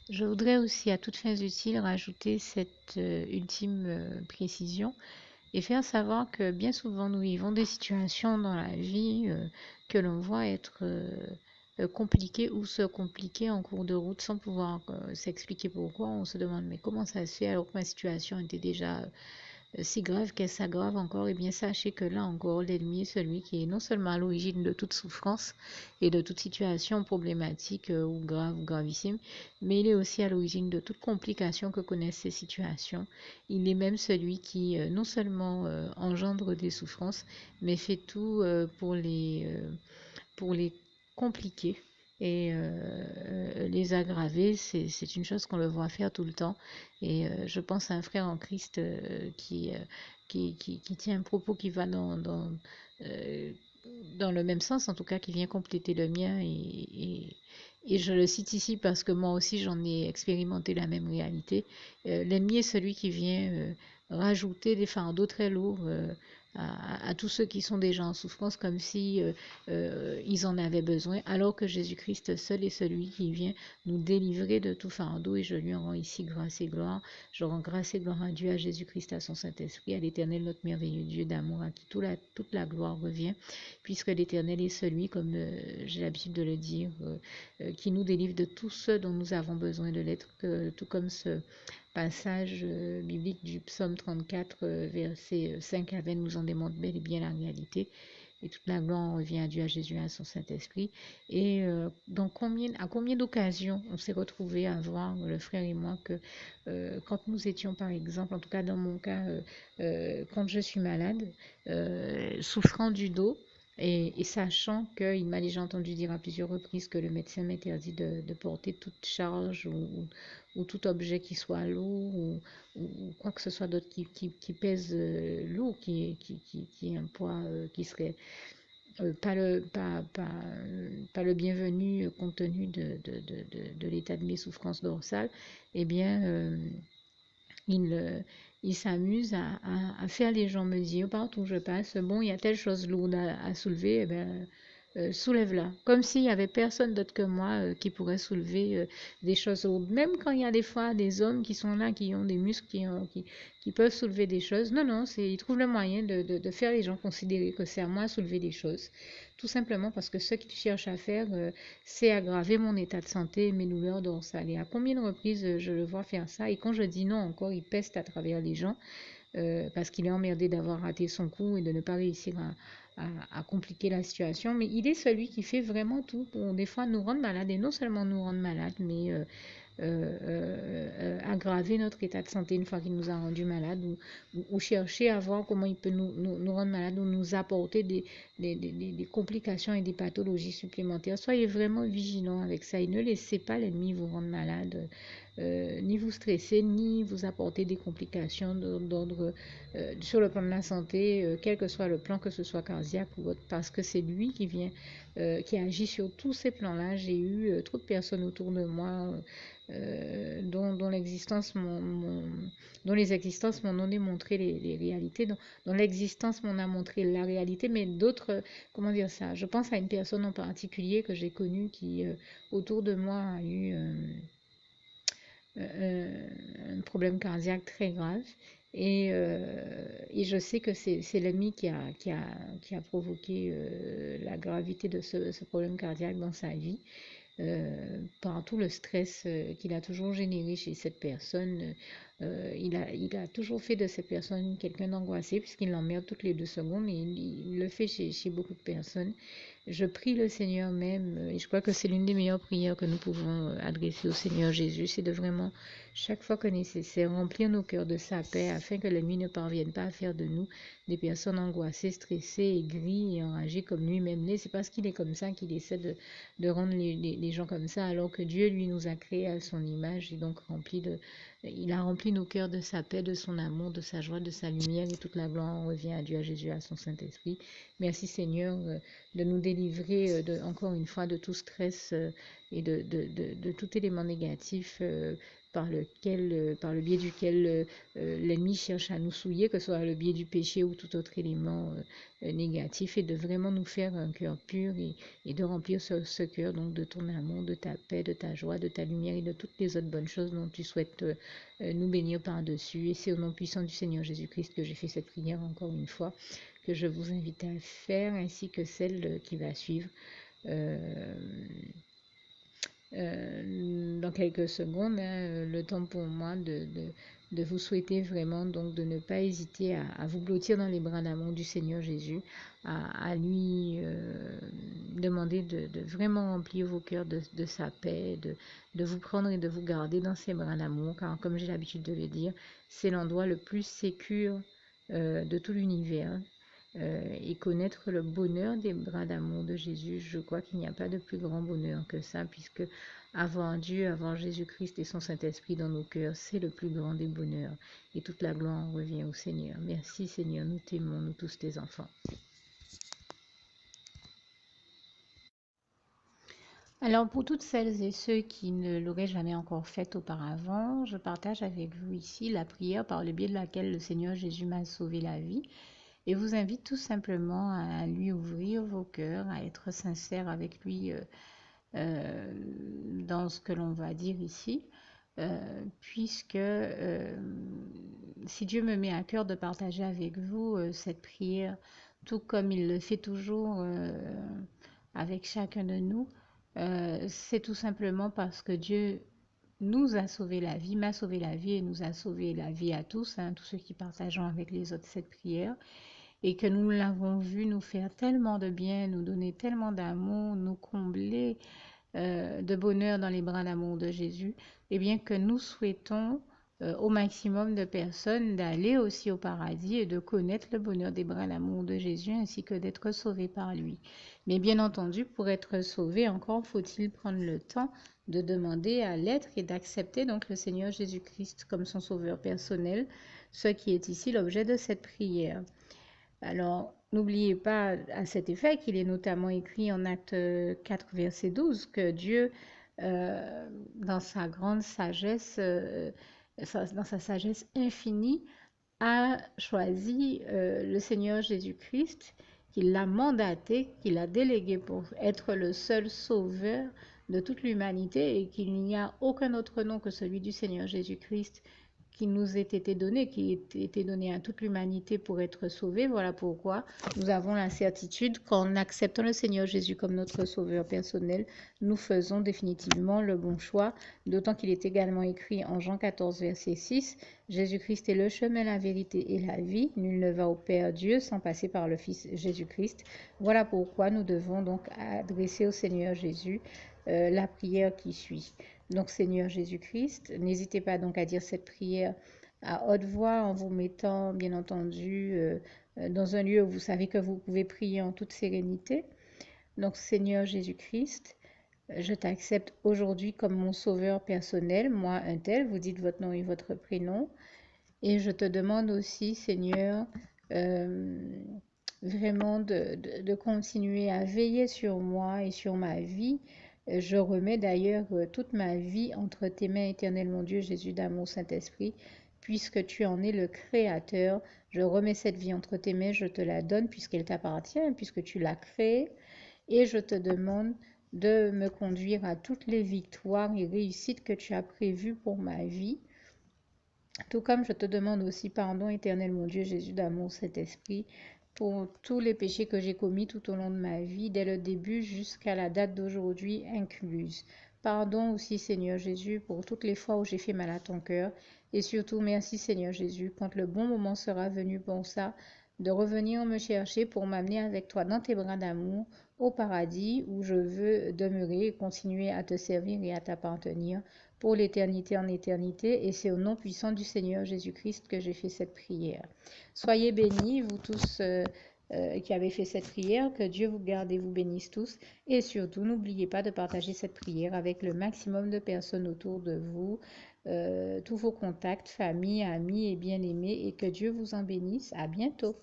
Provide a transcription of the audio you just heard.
Je voudrais aussi, à toutes fins utiles, rajouter cette ultime précision et faire savoir que bien souvent nous vivons des situations dans la vie que l'on voit être compliquées ou se compliquer en cours de route sans pouvoir s'expliquer pourquoi. On se demande mais comment ça se fait alors que ma situation était déjà si grave qu'elle s'aggrave encore, et bien sachez que là encore, l'ennemi est celui qui est non seulement à l'origine de toute souffrance et de toute situation problématique ou grave ou gravissime, mais il est aussi à l'origine de toute complication que connaissent ces situations. Il est même celui qui non seulement engendre des souffrances, mais fait tout pour les compliquer et les aggraver. C'est une chose qu'on le voit faire tout le temps. Et je pense à un frère en Christ qui tient un propos qui va euh, dans le même sens, en tout cas qui vient compléter le mien. Et je le cite ici parce que moi aussi j'en ai expérimenté la même réalité. L'ennemi est celui qui vient rajouter des fardeaux très lourds à tous ceux qui sont déjà en souffrance comme si ils en avaient besoin, alors que Jésus-Christ seul est celui qui vient nous délivrer de tout fardeau. Et je lui en rends ici grâce et gloire. Je rends grâce et gloire à Dieu, à Jésus-Christ, à son Saint-Esprit, à l'Éternel, notre merveilleux Dieu d'amour, à qui toute la gloire revient, puisque l'Éternel est celui, comme j'ai l'habitude de le dire, qui nous délivre de tout ce dont nous avons besoin de l'être, tout comme ce passage biblique du psaume 34, verset 5 à 20 nous en démontre bel et bien la réalité. Et toute la gloire revient à Dieu, à Jésus, à son Saint-Esprit. Et à combien d'occasions on s'est retrouvés à voir, le frère et moi, que quand nous étions, par exemple, en tout cas dans mon cas, quand je suis malade, souffrant du dos, et sachant qu'il m'a déjà entendu dire à plusieurs reprises que le médecin m'interdit de porter toute charge ou tout objet qui soit lourd ou quoi que ce soit d'autre qui pèse lourd, qui est un poids qui serait pas le bienvenu compte tenu de l'état de mes souffrances dorsales, eh bien, il, euh, il s'amuse à faire les gens me dire partout où je passe, bon, il y a telle chose lourde à soulever, eh ben, soulève-la. Comme s'il n'y avait personne d'autre que moi qui pourrait soulever des choses lourdes. Même quand il y a des fois des hommes qui sont là, qui ont des muscles, qui peuvent soulever des choses. Non, non, ils trouvent le moyen de faire les gens considérer que c'est à moi de soulever des choses. Tout simplement parce que ce qu'ils cherchent à faire, c'est aggraver mon état de santé et mes douleurs dorsales. Et à combien de reprises je le vois faire ça? Et quand je dis non encore, il peste à travers les gens parce qu'il est emmerdé d'avoir raté son coup et de ne pas réussir à compliquer la situation. Mais il est celui qui fait vraiment tout pour des fois nous rendre malades et non seulement nous rendre malades, mais aggraver notre état de santé une fois qu'il nous a rendus malades ou chercher à voir comment il peut nous rendre malades ou nous apporter des complications et des pathologies supplémentaires. Soyez vraiment vigilants avec ça et ne laissez pas l'ennemi vous rendre malade, ni vous stresser, ni vous apporter des complications d'ordre sur le plan de la santé, quel que soit le plan, que ce soit cardiaque ou autre, parce que c'est lui qui vient, qui agit sur tous ces plans-là. J'ai eu trop de personnes autour de moi dont les existences m'ont démontré les réalités, dont l'existence m'en a montré la réalité, mais d'autres, comment dire ça, je pense à une personne en particulier que j'ai connue qui, autour de moi, a eu un problème cardiaque très grave. Et je sais que c'est l'ennemi qui a provoqué la gravité de ce problème cardiaque dans sa vie par tout le stress qu'il a toujours généré chez cette personne. Il a toujours fait de cette personne quelqu'un d'angoissé puisqu'il l'emmerde toutes les 2 secondes et il le fait chez beaucoup de personnes. Je prie le Seigneur même, et je crois que c'est l'une des meilleures prières que nous pouvons adresser au Seigneur Jésus, c'est de vraiment, chaque fois que nécessaire, remplir nos cœurs de sa paix afin que l'ennemi ne parvienne pas à faire de nous des personnes angoissées, stressées, aigries et enragées comme lui-même l'est. C'est parce qu'il est comme ça qu'il essaie de rendre les gens comme ça, alors que Dieu, lui, nous a créés à son image et donc il a rempli nos cœurs de sa paix, de son amour, de sa joie, de sa lumière et toute la gloire revient à Dieu, à Jésus, à son Saint-Esprit. Merci Seigneur de nous délivrer encore une fois de tout stress et de tout élément négatif par par le biais duquel l'ennemi cherche à nous souiller, que ce soit le biais du péché ou tout autre élément négatif, et de vraiment nous faire un cœur pur et de remplir ce cœur donc de ton amour, de ta paix, de ta joie, de ta lumière et de toutes les autres bonnes choses dont tu souhaites nous bénir par-dessus. Et c'est au nom puissant du Seigneur Jésus-Christ que j'ai fait cette prière encore une fois, que je vous invite à faire, ainsi que celle qui va suivre. Euh, dans quelques secondes, hein, le temps pour moi de vous souhaiter vraiment donc de ne pas hésiter à vous blottir dans les bras d'amour du Seigneur Jésus, à lui demander de vraiment remplir vos cœurs de sa paix, de vous prendre et de vous garder dans ses bras d'amour, car comme j'ai l'habitude de le dire, c'est l'endroit le plus sécure de tout l'univers. Et connaître le bonheur des bras d'amour de Jésus, je crois qu'il n'y a pas de plus grand bonheur que ça, puisque avoir Dieu, avoir Jésus-Christ et son Saint-Esprit dans nos cœurs, c'est le plus grand des bonheurs. Et toute la gloire revient au Seigneur. Merci Seigneur, nous t'aimons, nous tous tes enfants. Alors pour toutes celles et ceux qui ne l'auraient jamais encore fait auparavant, je partage avec vous ici la prière par le biais de laquelle le Seigneur Jésus m'a sauvé la vie. Et vous invite tout simplement à lui ouvrir vos cœurs, à être sincère avec lui dans ce que l'on va dire ici, puisque si Dieu me met à cœur de partager avec vous cette prière, tout comme il le fait toujours avec chacun de nous, c'est tout simplement parce que Dieu nous a sauvé la vie, m'a sauvé la vie et nous a sauvé la vie à tous, hein, tous ceux qui partageons avec les autres cette prière, et que nous l'avons vu nous faire tellement de bien, nous donner tellement d'amour, nous combler de bonheur dans les bras d'amour de Jésus, et bien que nous souhaitons au maximum de personnes d'aller aussi au paradis et de connaître le bonheur des bras d'amour de Jésus ainsi que d'être sauvés par lui. Mais bien entendu, pour être sauvé, encore faut-il prendre le temps de demander à l'être et d'accepter donc le Seigneur Jésus-Christ comme son sauveur personnel, ce qui est ici l'objet de cette prière. Alors, n'oubliez pas à cet effet qu'il est notamment écrit en Acte 4, verset 12, que Dieu, dans sa grande sagesse, dans sa sagesse infinie, a choisi le Seigneur Jésus-Christ, qu'il l'a mandaté, qu'il a délégué pour être le seul sauveur de toute l'humanité et qu'il n'y a aucun autre nom que celui du Seigneur Jésus-Christ qui nous ait été donné, qui ait été donné à toute l'humanité pour être sauvé. Voilà pourquoi nous avons la certitude qu'en acceptant le Seigneur Jésus comme notre sauveur personnel, nous faisons définitivement le bon choix, d'autant qu'il est également écrit en Jean 14, verset 6, Jésus-Christ est le chemin, la vérité et la vie. Nul ne va au Père Dieu sans passer par le Fils Jésus-Christ. Voilà pourquoi nous devons donc adresser au Seigneur Jésus la prière qui suit. Donc Seigneur Jésus-Christ, n'hésitez pas donc à dire cette prière à haute voix en vous mettant bien entendu dans un lieu où vous savez que vous pouvez prier en toute sérénité. Donc Seigneur Jésus-Christ, je t'accepte aujourd'hui comme mon sauveur personnel, moi un tel, vous dites votre nom et votre prénom. Et je te demande aussi, Seigneur, vraiment de continuer à veiller sur moi et sur ma vie. Je remets d'ailleurs toute ma vie entre tes mains, éternel mon Dieu, Jésus d'amour, Saint-Esprit, puisque tu en es le Créateur. Je remets cette vie entre tes mains, je te la donne puisqu'elle t'appartient, puisque tu l'as créée. Et je te demande de me conduire à toutes les victoires et réussites que tu as prévues pour ma vie. Tout comme je te demande aussi pardon, éternel mon Dieu, Jésus d'amour, Saint-Esprit, pour tous les péchés que j'ai commis tout au long de ma vie, dès le début jusqu'à la date d'aujourd'hui incluse. Pardon aussi, Seigneur Jésus, pour toutes les fois où j'ai fait mal à ton cœur. Et surtout, merci, Seigneur Jésus, quand le bon moment sera venu pour ça, de revenir me chercher pour m'amener avec toi dans tes bras d'amour au paradis où je veux demeurer et continuer à te servir et à t'appartenir pour l'éternité en éternité. Et c'est au nom puissant du Seigneur Jésus-Christ que j'ai fait cette prière. Soyez bénis, vous tous qui avez fait cette prière, que Dieu vous garde et vous bénisse tous. Et surtout, n'oubliez pas de partager cette prière avec le maximum de personnes autour de vous, tous vos contacts, famille, amis et bien-aimés, et que Dieu vous en bénisse. À bientôt.